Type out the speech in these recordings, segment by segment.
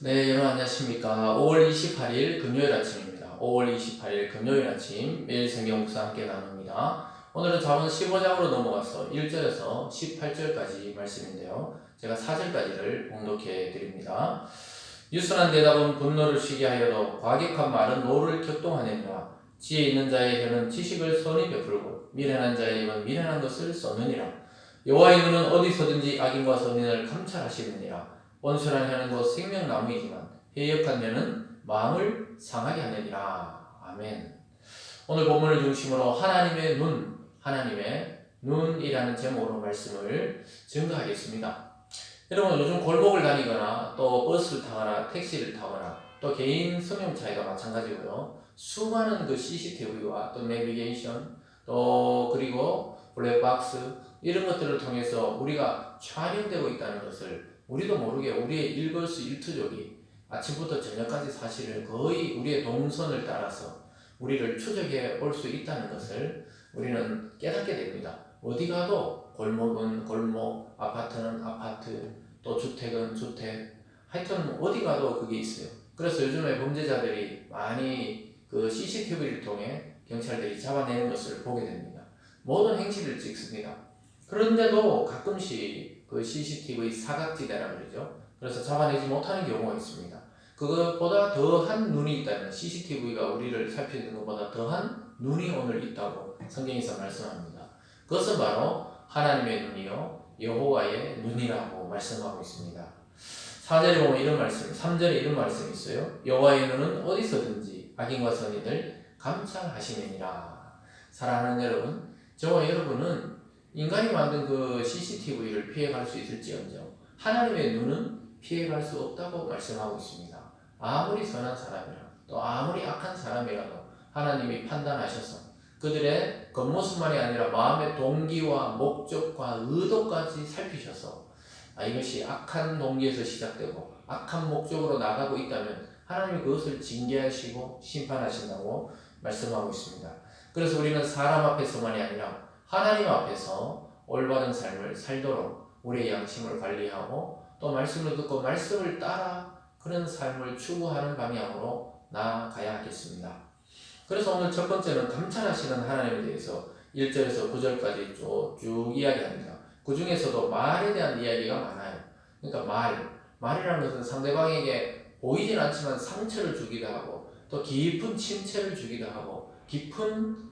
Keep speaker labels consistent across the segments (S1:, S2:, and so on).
S1: 네, 여러분 안녕하십니까. 5월 28일 금요일 아침입니다. 5월 28일 금요일 아침 매일 성경 묵상 함께 나눕니다. 오늘은 잠언 15장으로 넘어가서 1절에서 18절까지 말씀인데요. 제가 4절까지를 봉독해 드립니다. 유순한 대답은 분노를 쉬게 하여도 과격한 말은 노를 격동하느니라. 지혜 있는 자의 혀는 지식을 선히 베풀고 미련한 자의 입은 미련한 것을 쏟느니라. 여호와의 눈은 어디서든지 악인과 선인을 감찰하시느니라. 온순한 혀는 곧 생명나무이지만 해역한 혀는 마음을 상하게 하느니라. 아멘. 오늘 본문을 중심으로 하나님의 눈이라는 제목으로 말씀을 증거하겠습니다. 여러분 요즘 골목을 다니거나 또 버스를 타거나 택시를 타거나 또 개인 승용차에도 마찬가지고요. 수많은 그 CCTV와 또 내비게이션 또 그리고 블랙박스 이런 것들을 통해서 우리가 촬영되고 있다는 것을 우리도 모르게 우리의 일거수일투족이 아침부터 저녁까지 사실은 거의 우리의 동선을 따라서 우리를 추적해 올 수 있다는 것을 우리는 깨닫게 됩니다. 어디 가도 골목은 골목, 아파트는 아파트, 또 주택은 주택, 하여튼 어디 가도 그게 있어요. 그래서 요즘에 범죄자들이 많이 그 CCTV를 통해 경찰들이 잡아내는 것을 보게 됩니다. 모든 행실을 찍습니다. 그런데도 가끔씩 그 CCTV 사각지대라 그러죠. 그래서 잡아내지 못하는 경우가 있습니다. 그것보다 더한 눈이 있다면 CCTV가 우리를 살피는 것보다 더한 눈이 오늘 있다고 성경에서 말씀합니다. 그것은 바로 하나님의 눈이요 여호와의 눈이라고 말씀하고 있습니다. 4절에 보면 이런 말씀, 3절에 이런 말씀이 있어요. 여호와의 눈은 어디서든지 악인과 선인을 감찰하시느니라. 사랑하는 여러분, 저와 여러분은 인간이 만든 그 CCTV를 피해갈 수 있을지언정 하나님의 눈은 피해갈 수 없다고 말씀하고 있습니다. 아무리 선한 사람이라 또 아무리 악한 사람이라도 하나님이 판단하셔서 그들의 겉모습만이 아니라 마음의 동기와 목적과 의도까지 살피셔서 이것이 악한 동기에서 시작되고 악한 목적으로 나가고 있다면 하나님이 그것을 징계하시고 심판하신다고 말씀하고 있습니다. 그래서 우리는 사람 앞에서만이 아니라 하나님 앞에서 올바른 삶을 살도록 우리의 양심을 관리하고 또 말씀을 듣고 말씀을 따라 그런 삶을 추구하는 방향으로 나아가야 하겠습니다. 그래서 오늘 첫 번째는 감찰하시는 하나님에 대해서 1절에서 9절까지 쭉 이야기합니다. 그 중에서도 말에 대한 이야기가 많아요. 그러니까 말이라는 것은 상대방에게 보이진 않지만 상처를 주기도 하고 또 깊은 침체를 주기도 하고 깊은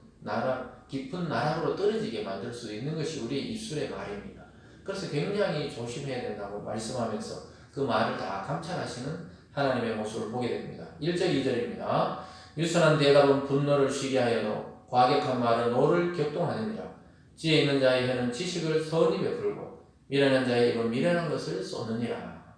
S1: 나락으로 떨어지게 만들 수 있는 것이 우리의 입술의 말입니다. 그래서 굉장히 조심해야 된다고 말씀하면서 그 말을 다 감찰하시는 하나님의 모습을 보게 됩니다. 1절 2절입니다. 유순한 대답은 분노를 쉬게 하여도 과격한 말은 노를 격동하느니라. 지혜 있는 자의 혀는 지식을 선히 베풀고 미련한 자의 입은 미련한 것을 쏟느니라.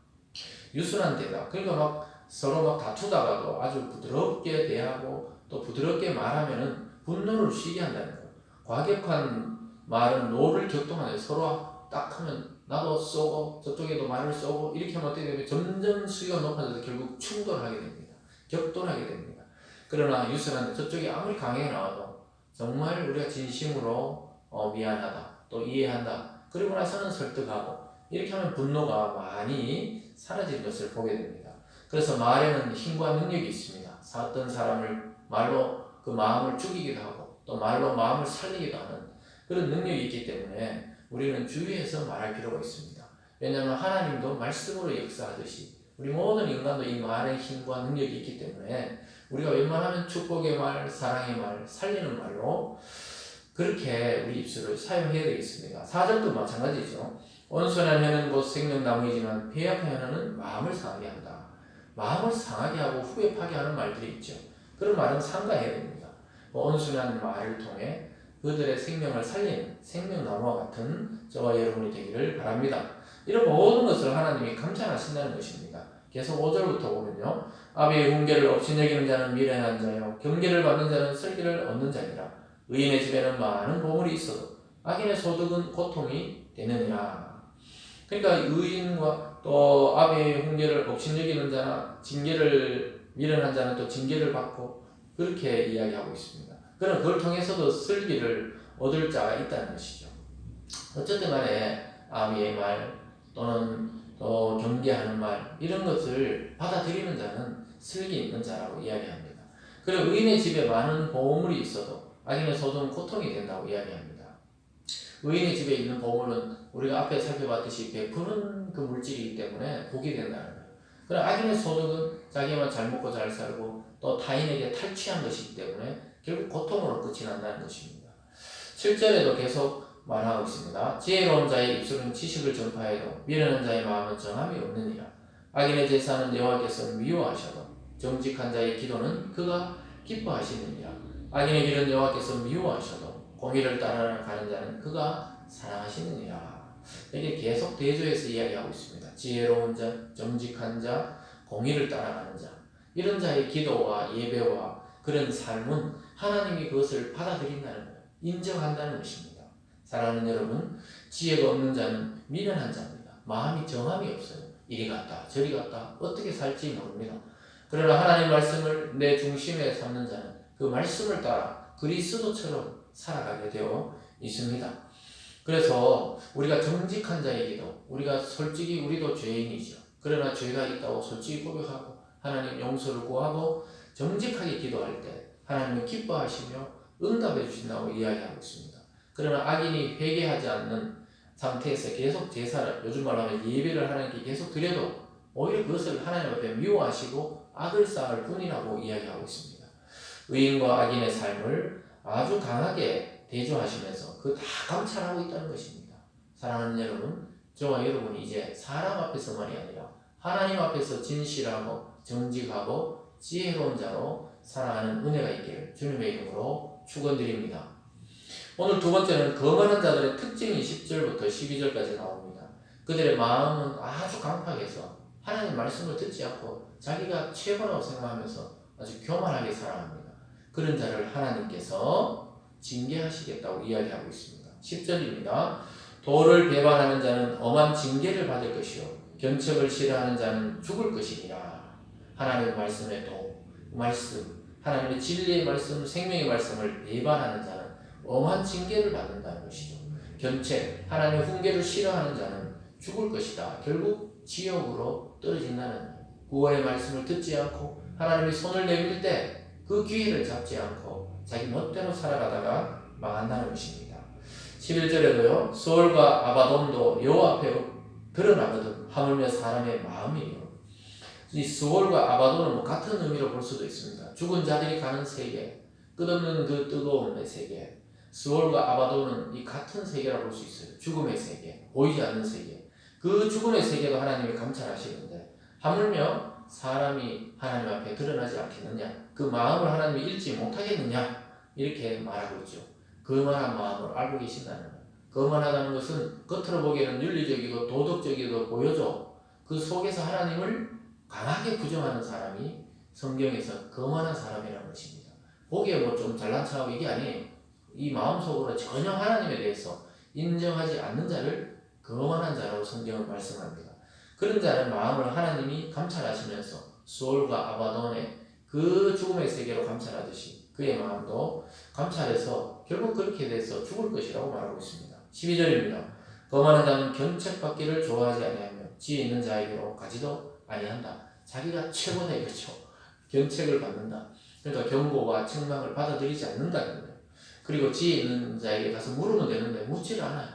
S1: 유순한 대답, 그러니까 서로 다투다가도 아주 부드럽게 대하고 또 부드럽게 말하면은 분노를 쉬게 한다는 거예요. 과격한 말은 노를 격동하는, 서로 딱 하면 나도 쏘고 저쪽에도 말을 쏘고 이렇게 하면 어떻게 되면 점점 수위가 높아져서 결국 충돌하게 됩니다. 격돌하게 됩니다. 그러나 유순한데 저쪽이 아무리 강하게 나와도 정말 우리가 진심으로 미안하다 또 이해한다 그리고 나서는 설득하고 이렇게 하면 분노가 많이 사라지는 것을 보게 됩니다. 그래서 말에는 힘과 능력이 있습니다. 어떤 사람을 말로 그 마음을 죽이기도 하고 또 말로 마음을 살리기도 하는 그런 능력이 있기 때문에 우리는 주의해서 말할 필요가 있습니다. 왜냐하면 하나님도 말씀으로 역사하듯이 우리 모든 인간도 이 말의 힘과 능력이 있기 때문에 우리가 웬만하면 축복의 말, 사랑의 말, 살리는 말로 그렇게 우리 입술을 사용해야 되겠습니다. 4절도 마찬가지죠. 온순한 혀는 곧 생명나무이지만 패역한 혀는 마음을 상하게 한다. 마음을 상하게 하고 후회 파게 하는 말들이 있죠. 그런 말은 삼가해야 됩니다. 온순한 말을 통해 그들의 생명을 살리는 생명나무와 같은 저와 여러분이 되기를 바랍니다. 이런 모든 것을 하나님이 감찰하신다는 것입니다. 계속 5절부터 보면요. 아비의 훈계를 업신여기는 자는 미련한 자요 경계를 받는 자는 슬기를 얻는 자니라. 의인의 집에는 많은 보물이 있어도 악인의 소득은 고통이 되느니라. 그러니까 의인과 또 아비의 훈계를 업신여기는 자나 징계를 미련한 자는 또 징계를 받고 그렇게 이야기하고 있습니다. 그럼 그걸 통해서도 슬기를 얻을 자가 있다는 것이죠. 어쨌든 간에 아비의 말, 또는 경계하는 말 이런 것을 받아들이는 자는 슬기 있는 자라고 이야기합니다. 그리고 의인의 집에 많은 보물이 있어도 악인의 소득은 고통이 된다고 이야기합니다. 의인의 집에 있는 보물은 우리가 앞에 살펴봤듯이 베푸는 그 물질이기 때문에 복이 된다는 거예요. 그러나 악인의 소득은 자기만 잘 먹고 잘 살고 또 타인에게 탈취한 것이기 때문에 결국 고통으로 끝이 난다는 것입니다. 7절에도 계속 말하고 있습니다. 지혜로운 자의 입술은 지식을 전파해도 미련한 자의 마음은 정함이 없느니라. 악인의 제사는 여호와께서 미워하셔도 정직한 자의 기도는 그가 기뻐하시느니라. 악인의 길은 여호와께서 미워하셔도 공의를 따라가는 자는 그가 사랑하시느니라. 이게 계속 대조해서 이야기하고 있습니다. 지혜로운 자, 정직한 자, 공의를 따라가는 자 이런 자의 기도와 예배와 그런 삶은 하나님이 그것을 받아들인다는 거예요. 인정한다는 것입니다. 사랑하는 여러분, 지혜가 없는 자는 미련한 자입니다. 마음이 정함이 없어요. 이리 갔다 저리 갔다 어떻게 살지 모릅니다. 그러나 하나님 말씀을 내 중심에 삼는 자는 그 말씀을 따라 그리스도처럼 살아가게 되어 있습니다. 그래서 우리가 정직한 자의 기도, 우리가 솔직히 우리도 죄인이죠. 그러나 죄가 있다고 솔직히 고백하고 하나님 용서를 구하고 정직하게 기도할 때 하나님은 기뻐하시며 응답해 주신다고 이야기하고 있습니다. 그러나 악인이 회개하지 않는 상태에서 계속 제사를, 요즘 말로 하면 예배를 하나님께 계속 드려도 오히려 그것을 하나님 앞에 미워하시고 악을 쌓을 뿐이라고 이야기하고 있습니다. 의인과 악인의 삶을 아주 강하게 대조하시면서 그 다 감찰하고 있다는 것입니다. 사랑하는 여러분, 저와 여러분이 이제 사람 앞에서만이 아니라 하나님 앞에서 진실하고 정직하고 지혜로운 자로 살아가는 은혜가 있기를 주님의 이름으로 축원드립니다. 오늘 두 번째는 거만한 자들의 특징이 10절부터 12절까지 나옵니다. 그들의 마음은 아주 강팍해서 하나님 말씀을 듣지 않고 자기가 최고라고 생각하면서 아주 교만하게 살아갑니다. 그런 자를 하나님께서 징계하시겠다고 이야기하고 있습니다. 10절입니다. 도를 배반하는 자는 엄한 징계를 받을 것이요 견책을 싫어하는 자는 죽을 것이니라. 하나님의 말씀의 도, 말씀, 하나님의 진리의 말씀, 생명의 말씀을 배반하는 자는 엄한 징계를 받는다는 것이죠. 견책, 하나님의 훈계를 싫어하는 자는 죽을 것이다. 결국 지옥으로 떨어진다는 구원의 말씀을 듣지 않고 하나님의 손을 내밀 때 그 기회를 잡지 않고 자기 멋대로 살아가다가 망한다는 것입니다. 11절에도요. 소울과 아바돔도 여호와 앞에 드러나거든 하물며 사람의 마음이요. 이 소울과 아바돔은 같은 의미로 볼 수도 있습니다. 죽은 자들이 가는 세계, 끝없는 그 뜨거움의 세계. 소울과 아바돔은 이 같은 세계라고 볼 수 있어요. 죽음의 세계, 보이지 않는 세계. 그 죽음의 세계도 하나님이 감찰하시는데 하물며 사람이 하나님 앞에 드러나지 않겠느냐, 그 마음을 하나님이 읽지 못하겠느냐 이렇게 말하고 있죠. 거만한 마음을 알고 계신다는 거예요. 거만하다는 것은 겉으로 보기에는 윤리적이고 도덕적이고 보여져 그 속에서 하나님을 강하게 부정하는 사람이 성경에서 거만한 사람이라는 것입니다. 보기에 뭐 좀 잘난 척하고 이게 아니에요. 이 마음속으로 전혀 하나님에 대해서 인정하지 않는 자를 거만한 자라고 성경은 말씀합니다. 그런 자는 마음을 하나님이 감찰하시면서 수올과 아바돈의 그 죽음의 세계로 감찰하듯이 그의 마음도 감찰해서 결국 그렇게 돼서 죽을 것이라고 말하고 있습니다. 12절입니다. 거만한 자는 견책받기를 좋아하지 아니하며 지혜 있는 자에게로 가지도 아니한다. 자기가 최고다 이거죠. 견책을 받는다. 그러니까 경고와 책망을 받아들이지 않는다는 거예요. 그리고 지혜 있는 자에게 가서 물으면 되는데 묻지를 않아요.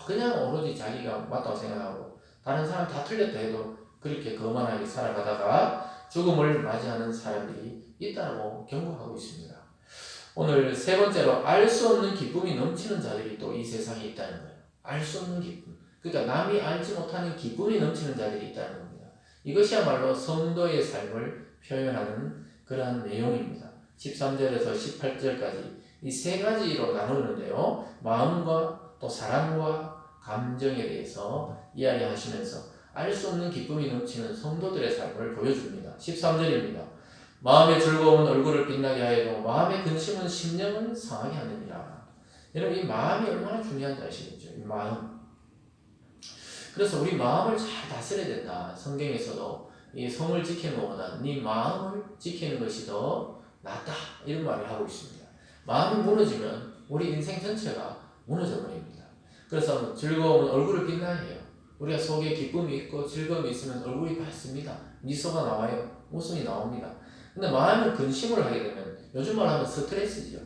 S1: 그냥 오로지 자기가 맞다고 생각하고 다른 사람 다 틀렸다 해도 그렇게 거만하게 살아가다가 죽음을 맞이하는 사람들이 있다고 경고하고 있습니다. 오늘 세 번째로 알 수 없는 기쁨이 넘치는 자들이 또 이 세상에 있다는 거예요. 알 수 없는 기쁨. 그러니까 남이 알지 못하는 기쁨이 넘치는 자들이 있다는 겁니다. 이것이야말로 성도의 삶을 표현하는 그러한 내용입니다. 13절에서 18절까지 이 세 가지로 나누는데요. 마음과 또 사랑과 감정에 대해서 이야기하시면서 알 수 없는 기쁨이 넘치는 성도들의 삶을 보여줍니다. 13절입니다. 마음의 즐거움은 얼굴을 빛나게 하여도 마음의 근심은 심령을 상하게 하느니라. 여러분 이 마음이 얼마나 중요한지 아시겠죠? 이 마음. 그래서 우리 마음을 잘 다스려야 된다. 성경에서도 이 성을 지키는 것보다 네 마음을 지키는 것이 더 낫다. 이런 말을 하고 있습니다. 마음이 무너지면 우리 인생 전체가 무너져 버립니다. 그래서 즐거움은 얼굴을 빛나야 해요. 우리가 속에 기쁨이 있고 즐거움이 있으면 얼굴이 밝습니다. 미소가 나와요. 웃음이 나옵니다. 근데 마음을 근심을 하게 되면 요즘 말 하면 스트레스죠.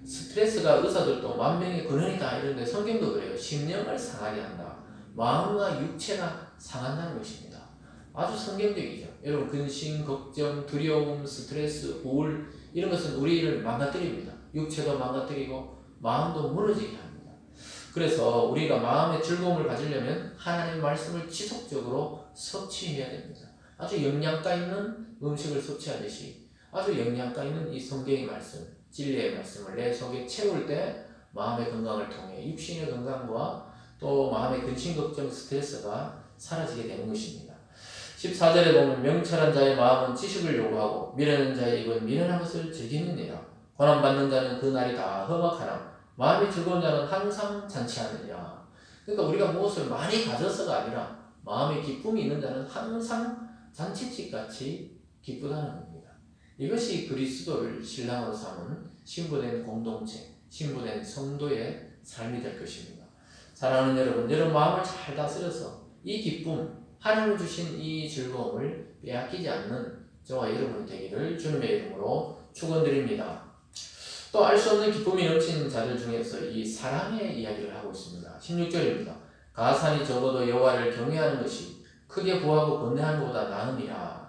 S1: 스트레스가 의사들도 만병의 근원이다 이런데 성경도 그래요. 심령을 상하게 한다. 마음과 육체가 상한다는 것입니다. 아주 성경적이죠. 여러분 근심, 걱정, 두려움, 스트레스, 우울 이런 것은 우리를 망가뜨립니다. 육체도 망가뜨리고 마음도 무너지게 합니다. 그래서 우리가 마음의 즐거움을 가지려면 하나님의 말씀을 지속적으로 섭취해야 됩니다. 아주 영양가 있는 음식을 섭취하듯이 아주 영양가 있는 이 성경의 말씀, 진리의 말씀을 내 속에 채울 때 마음의 건강을 통해 육신의 건강과 또 마음의 근심, 걱정, 스트레스가 사라지게 되는 것입니다. 14절에 보면 명철한 자의 마음은 지식을 요구하고 미련한 자의 입은 미련한 것을 즐기느니라. 고난받는 자는 그 날이 다 험악하나 마음이 즐거운 자는 항상 잔치하느니라. 그러니까 우리가 무엇을 많이 가져서가 아니라 마음에 기쁨이 있는 자는 항상 잔치집같이 기쁘다는 겁니다. 이것이 그리스도를 신랑으로 삼은 신부된 공동체, 신부된 성도의 삶이 될 것입니다. 사랑하는 여러분, 여러분 마음을 잘 다스려서 이 기쁨, 하나님 주신 이 즐거움을 빼앗기지 않는 저와 여러분이 되기를 주님의 이름으로 축원드립니다. 또 알 수 없는 기쁨이 넘치는 자들 중에서 이 사랑의 이야기를 하고 있습니다. 16절입니다. 가산이 적어도 여호와를 경외하는 것이 크게 부하고 번뇌하는 것보다 나음이라.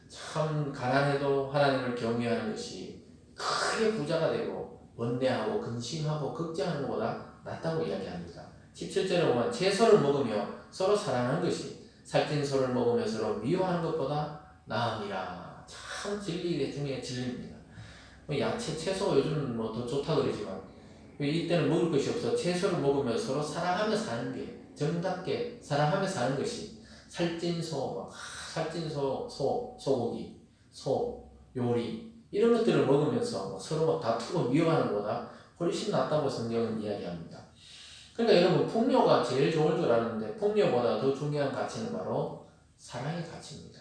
S1: 참 가난해도 하나님을 경외하는 것이 크게 부자가 되고 번뇌하고 근심하고 걱정하는 것보다 낫다고 이야기합니다. 17절에 보면 채소를 먹으며 서로 사랑하는 것이 살찐 소를 먹으며 서로 미워하는 것보다 나음이라. 참 진리 중에 진리입니다. 야채, 채소 요즘 뭐 더 좋다 그러지만 이때는 먹을 것이 없어 채소를 먹으며 서로 사랑하며 사는 게 정답게 사랑하며 사는 것이 살찐 소, 소고기, 소, 요리 이런 것들을 먹으면서 서로 막 다투고 미워하는 것보다 훨씬 낫다고 성경은 이야기합니다. 그러니까 여러분 풍요가 제일 좋을 줄 아는데 풍요보다 더 중요한 가치는 바로 사랑의 가치입니다.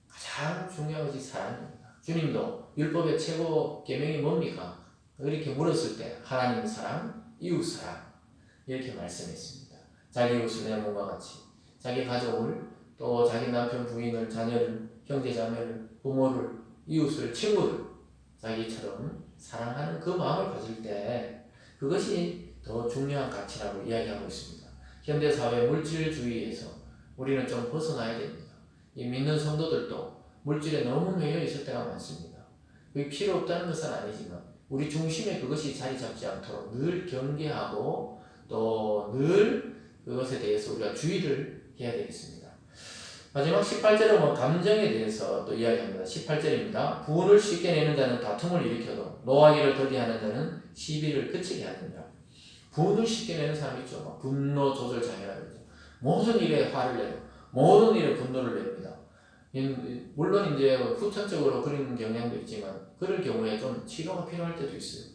S1: 가장 중요한 것이 사랑입니다. 주님도 율법의 최고 계명이 뭡니까? 이렇게 물었을 때 하나님 사랑, 이웃 사랑 이렇게 말씀했습니다. 자기 이웃을 내 몸과 같이 자기 가족을 또 자기 남편, 부인을, 자녀를, 형제, 자매를, 부모를, 이웃을, 친구를 자기처럼 사랑하는 그 마음을 가질 때 그것이 더 중요한 가치라고 이야기하고 있습니다. 현대사회 물질주의에서 우리는 좀 벗어나야 됩니다. 이 믿는 성도들도 물질에 너무 매여 있을 때가 많습니다. 그게 필요 없다는 것은 아니지만 우리 중심에 그것이 자리 잡지 않도록 늘 경계하고 또 늘 그것에 대해서 우리가 주의를 해야 되겠습니다. 마지막 18절에 보면 감정에 대해서 또 이야기합니다. 18절입니다. 분을 쉽게 내는 자는 다툼을 일으켜도 노하기를 더디하는 자는 시비를 그치게 하느니라. 분을 쉽게 내는 사람이 있죠. 분노 조절 장애라고 그러죠. 모든 일에 화를 내요. 모든 일에 분노를 냅니다. 물론 이제 후천적으로 그런 경향도 있지만 그럴 경우에 좀 치료가 필요할 때도 있어요.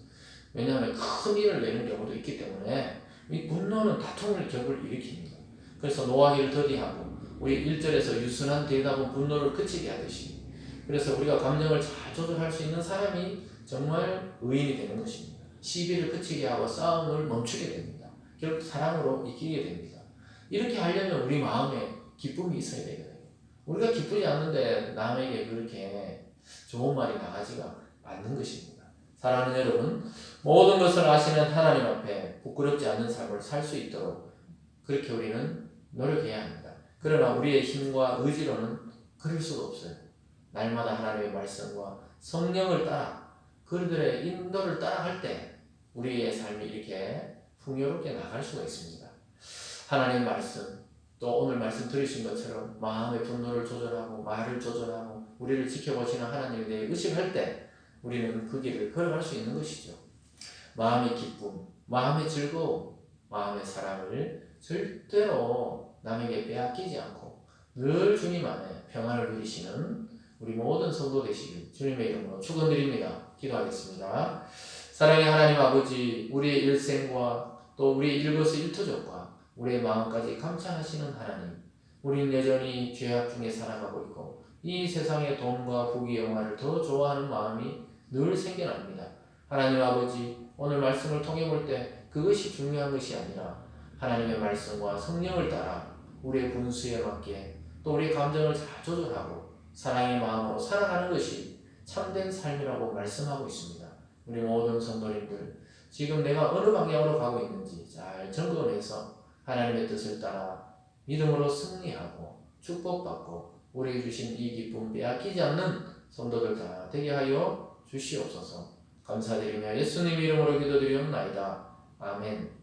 S1: 왜냐하면 큰 일을 내는 경우도 있기 때문에 이 분노는 다툼을 격을 일으킵니다. 그래서 노하기를 더디하고 우리 1절에서 유순한 대답은 분노를 그치게 하듯이 그래서 우리가 감정을 잘 조절할 수 있는 사람이 정말 의인이 되는 것입니다. 시비를 그치게 하고 싸움을 멈추게 됩니다. 결국 사랑으로 이기게 됩니다. 이렇게 하려면 우리 마음에 기쁨이 있어야 되거든요. 우리가 기쁘지 않는데 남에게 그렇게 좋은 말이 나가지가 않는 것입니다. 사랑하는 여러분, 모든 것을 아시는 하나님 앞에 부끄럽지 않는 삶을 살 수 있도록 그렇게 우리는 노력해야 합니다. 그러나 우리의 힘과 의지로는 그럴 수가 없어요. 날마다 하나님의 말씀과 성령을 따라 그들의 인도를 따라갈 때 우리의 삶이 이렇게 풍요롭게 나갈 수가 있습니다. 하나님 말씀 또 오늘 말씀 들으신 것처럼 마음의 분노를 조절하고 말을 조절하고 우리를 지켜보시는 하나님에 대해 의식할 때 우리는 그 길을 걸어갈 수 있는 것이죠. 마음의 기쁨, 마음의 즐거움, 마음의 사랑을 절대로 남에게 빼앗기지 않고 늘 주님 안에 평안을 누리시는 우리 모든 성도 되시길 주님의 이름으로 축원드립니다. 기도하겠습니다. 사랑의 하나님 아버지, 우리의 일생과 또 우리의 일거수일투족과 우리의 마음까지 감찰하시는 하나님, 우리는 여전히 죄악 중에 살아가고 있고 이 세상의 돈과 부귀 영화를 더 좋아하는 마음이 늘 생겨납니다. 하나님 아버지, 오늘 말씀을 통해 볼 때 그것이 중요한 것이 아니라 하나님의 말씀과 성령을 따라 우리의 분수에 맞게 또 우리의 감정을 잘 조절하고 사랑의 마음으로 살아가는 것이 참된 삶이라고 말씀하고 있습니다. 우리 모든 성도님들 지금 내가 어느 방향으로 가고 있는지 잘 점검해서 하나님의 뜻을 따라 믿음으로 승리하고 축복받고 우리에게 주신 이 기쁨 빼앗기지 않는 성도들 다 되게 하여 주시옵소서. 감사드리며 예수님 이름으로 기도드리옵나이다. 아멘.